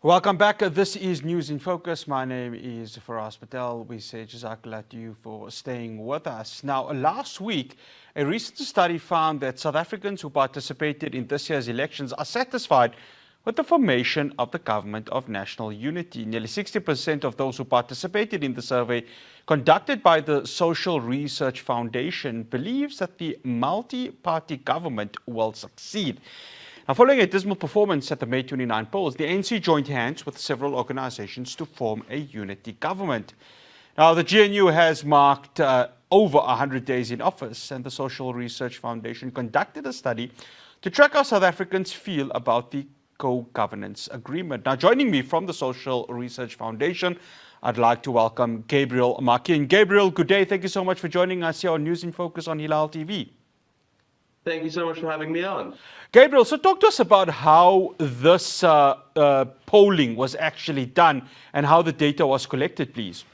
Welcome back. This is News in Focus. My name is Faraz Patel. We say Jazakallah to you for staying with us. Now, last week, a recent study found that South Africans who participated in this year's elections are satisfied with the formation of the Government of National Unity. Nearly 60% of those who participated in the survey conducted by the Social Research Foundation believes that the multi-party government will succeed. Now, following a dismal performance at the May 29 polls, the ANC joined hands with several organizations to form a unity government. Now, the GNU has marked over 100 days in office, and the Social Research Foundation conducted a study to track how South Africans feel about the co-governance agreement. Now, joining me from the Social Research Foundation, I'd like to welcome Gabriel Makin. Gabriel, good day. Thank you so much for joining us here on News in Focus on Hilaal TV. Thank you so much for having me on. Gabriel, so talk to us about how this polling was actually done and how the data was collected, please.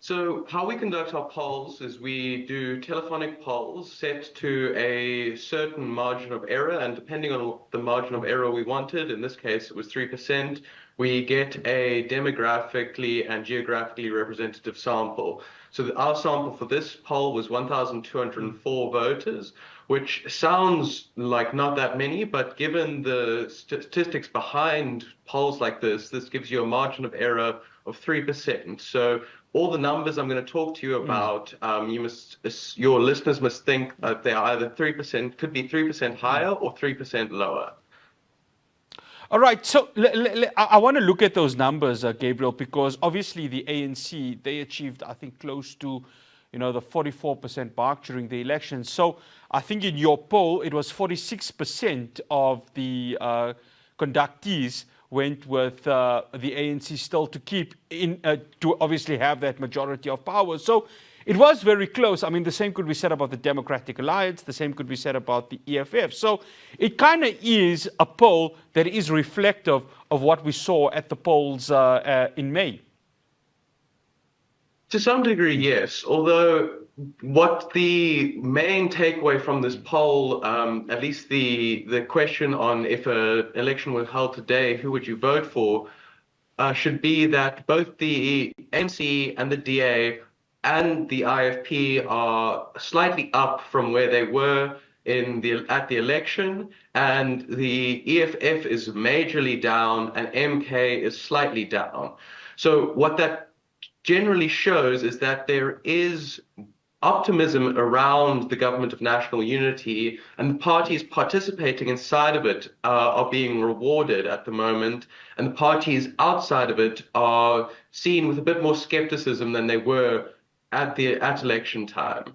So how we conduct our polls is we do telephonic polls set to a certain margin of error, and depending on the margin of error we wanted, in this case it was 3%, we get a demographically and geographically representative sample. So our sample for this poll was 1,204 voters, which sounds like not that many, but given the statistics behind polls like this gives you a margin of error of 3%. So all the numbers I'm going to talk to you about, your listeners must think that they are either 3%, could be 3% higher or 3% lower. All right, so I want to look at those numbers, Gabriel, because obviously the ANC, they achieved, I think, close to, the 44% mark during the election. So I think in your poll, it was 46% of the conductees went with the ANC still to keep in, to obviously have that majority of power. So it was very close. I mean, the same could be said about the Democratic Alliance. The same could be said about the EFF. So it kind of is a poll that is reflective of what we saw at the polls in May. To some degree, yes. Although what the main takeaway from this poll, at least the question on if an election were held today, who would you vote for, should be that both the ANC and the DA and the IFP are slightly up from where they were at the election, and the EFF is majorly down and MK is slightly down. So what that generally shows is that there is optimism around the Government of National Unity, and the parties participating inside of it are being rewarded at the moment, and the parties outside of it are seen with a bit more skepticism than they were at election time.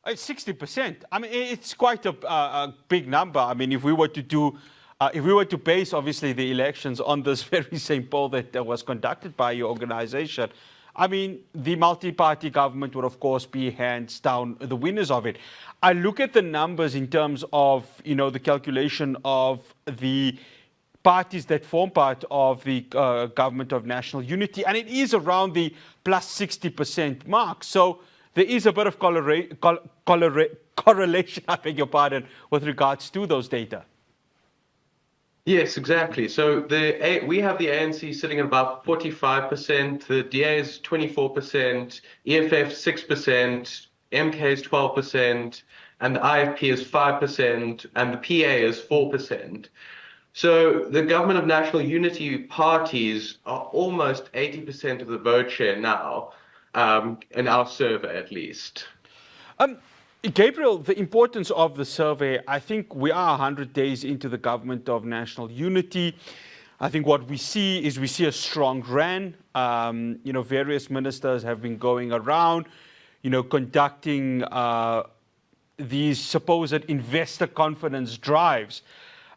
It's 60%. I mean, it's quite a big number. I mean, if we were to base obviously the elections on this very same poll that was conducted by your organization, I mean, the multi-party government would, of course, be hands down the winners of it. I look at the numbers in terms of, the calculation of the parties that form part of the Government of National Unity, and it is around the plus 60% mark. So there is a bit of correlation, I beg your pardon, with regards to those data. Yes, exactly. So we have the ANC sitting at about 45%, the DA is 24%, EFF 6%, MK is 12%, and the IFP is 5%, and the PA is 4%. So the Government of National Unity parties are almost 80% of the vote share now, in our survey at least. Gabriel, the importance of the survey, I think we are 100 days into the Government of National Unity. I think what we see a strong RAN. Various ministers have been going around, conducting these supposed investor confidence drives.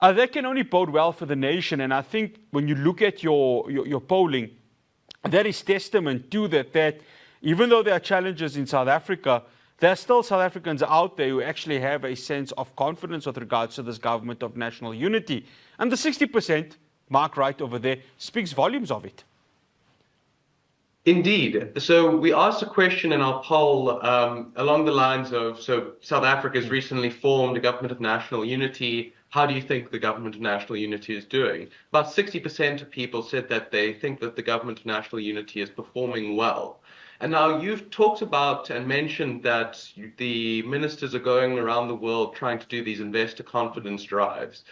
That can only bode well for the nation. And I think when you look at your polling, that is testament to that even though there are challenges in South Africa, there are still South Africans out there who actually have a sense of confidence with regards to this Government of National Unity. And the 60% mark right over there speaks volumes of it. Indeed. So we asked a question in our poll along the lines of, so South Africa has recently formed a Government of National Unity. how do you think the Government of National Unity is doing? About 60% of people said that they think that the Government of National Unity is performing well. And now you've talked about and mentioned that the ministers are going around the world trying to do these investor confidence drives.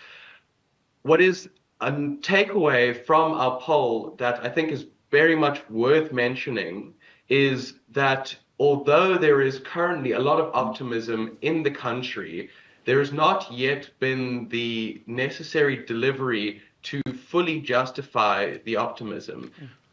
What is a takeaway from our poll that I think is very much worth mentioning is that although there is currently a lot of optimism in the country, there has not yet been the necessary delivery to fully justify the optimism.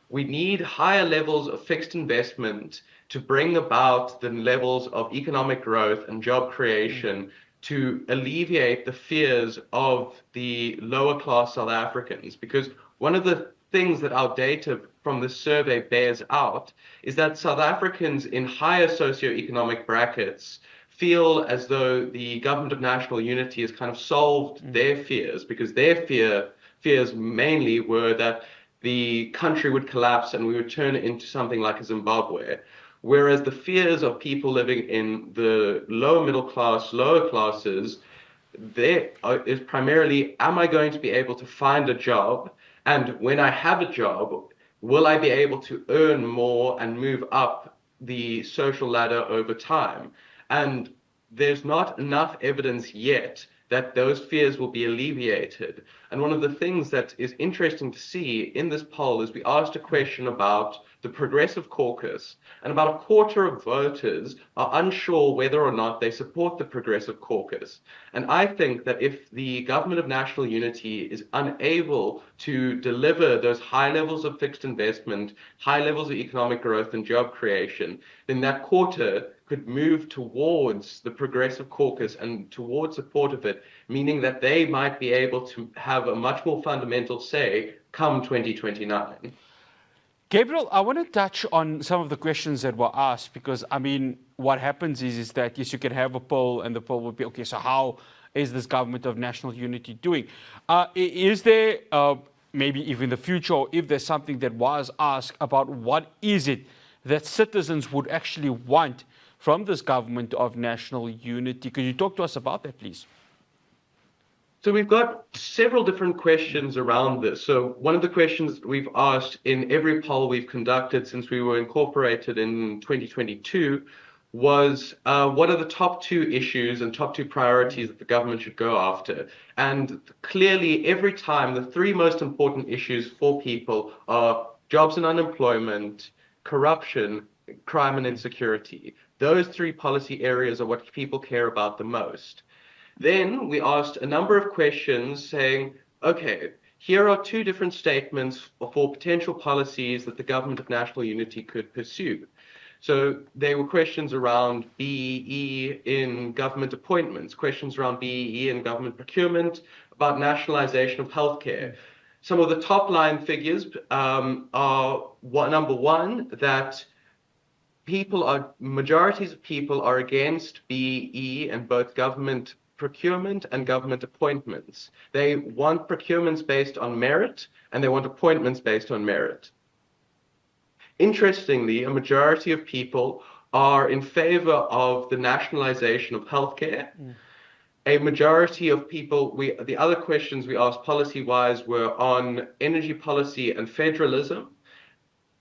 We need higher levels of fixed investment to bring about the levels of economic growth and job creation to alleviate the fears of the lower class South Africans. Because one of the things that our data from this survey bears out is that South Africans in higher socioeconomic brackets feel as though the Government of National Unity has kind of solved their fears, because their fears mainly were that the country would collapse and we would turn it into something like a Zimbabwe. Whereas the fears of people living in the lower middle class, lower classes, there is primarily, am I going to be able to find a job? And when I have a job, will I be able to earn more and move up the social ladder over time? And there's not enough evidence yet that those fears will be alleviated. And one of the things that is interesting to see in this poll is we asked a question about the Progressive Caucus, and about a quarter of voters are unsure whether or not they support the Progressive Caucus. And I think that if the Government of National Unity is unable to deliver those high levels of fixed investment, high levels of economic growth and job creation, then that quarter could move towards the Progressive Caucus and towards support of it, meaning that they might be able to have a much more fundamental say come 2029. Gabriel, I want to touch on some of the questions that were asked because, I mean, what happens is that, yes, you can have a poll and the poll would be, okay, so how is this Government of National Unity doing? Is there, maybe even in the future, or if there's something that was asked about what is it that citizens would actually want from this Government of National Unity? Could you talk to us about that, please? So we've got several different questions around this. So one of the questions we've asked in every poll we've conducted since we were incorporated in 2022 was what are the top two issues and top two priorities that the government should go after? And clearly, every time, the three most important issues for people are jobs and unemployment, corruption, crime and insecurity. Those three policy areas are what people care about the most. Then we asked a number of questions saying, okay, here are two different statements for potential policies that the Government of National Unity could pursue. So there were questions around BEE in government appointments, questions around BEE in government procurement, about nationalization of healthcare. Some of the top line figures are number one, that majorities of people are against BEE and both government procurement and government appointments. They want procurements based on merit and they want appointments based on merit. Interestingly, a majority of people are in favor of the nationalization of healthcare. A majority of people, the other questions we asked policy-wise were on energy policy and federalism.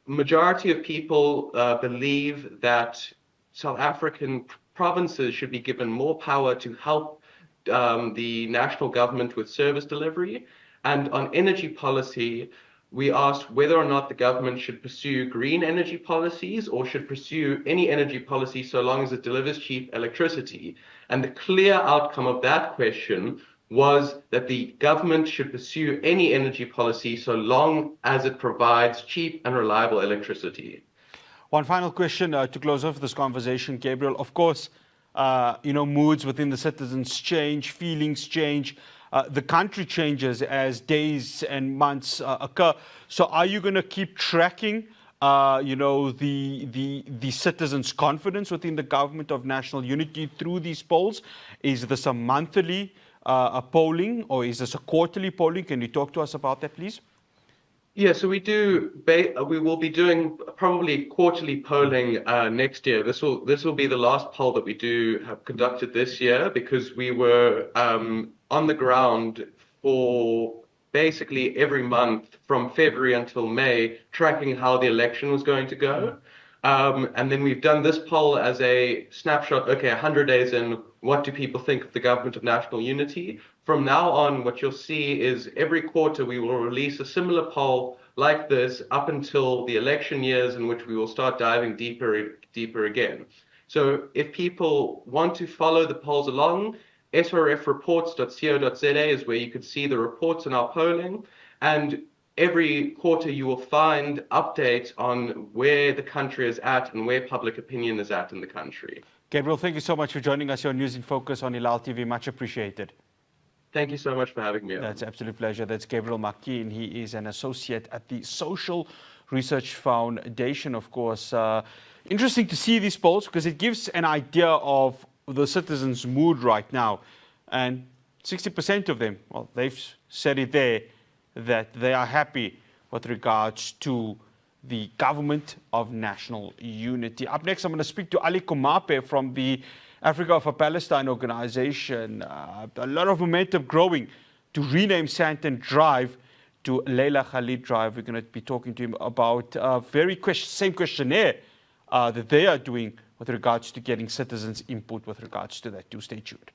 Majority of people believe that South African provinces should be given more power to help the national government with service delivery. And on energy policy, we asked whether or not the government should pursue green energy policies or should pursue any energy policy so long as it delivers cheap electricity. And the clear outcome of that question was that the government should pursue any energy policy so long as it provides cheap and reliable electricity. One final question to close off this conversation, Gabriel. Of course, moods within the citizens change, feelings change, the country changes as days and months occur. So are you going to keep tracking, the citizens' confidence within the Government of National Unity through these polls? Is this a monthly polling or is this a quarterly polling? Can you talk to us about that, please? Yeah, so we will be doing probably quarterly polling next year. This will be the last poll that we have conducted this year because we were on the ground for basically every month from February until May, tracking how the election was going to go. And then we've done this poll as a snapshot. Okay, 100 days in, what do people think of the government of national unity? From now on, what you'll see is every quarter we will release a similar poll like this up until the election years, in which we will start diving deeper again. So if people want to follow the polls along, srfreports.co.za is where you could see the reports on our polling. And every quarter you will find updates on where the country is at and where public opinion is at in the country. Gabriel, thank you so much for joining us here on News in Focus on Hilaal TV. Much appreciated. Thank you so much for having me on. That's an absolute pleasure. That's Gabriel Makin. He is an associate at the Social Research Foundation, of course. Interesting to see these polls because it gives an idea of the citizens' mood right now. And 60% of them, well, they've said it there, that they are happy with regards to the government of national unity. Up next, I'm going to speak to Ali Kumape from the Africa for Palestine organization. A lot of momentum growing to rename Santon Drive to Leila Khalid Drive. We're going to be talking to him about same questionnaire that they are doing with regards to getting citizens' input with regards to that. Do stay tuned.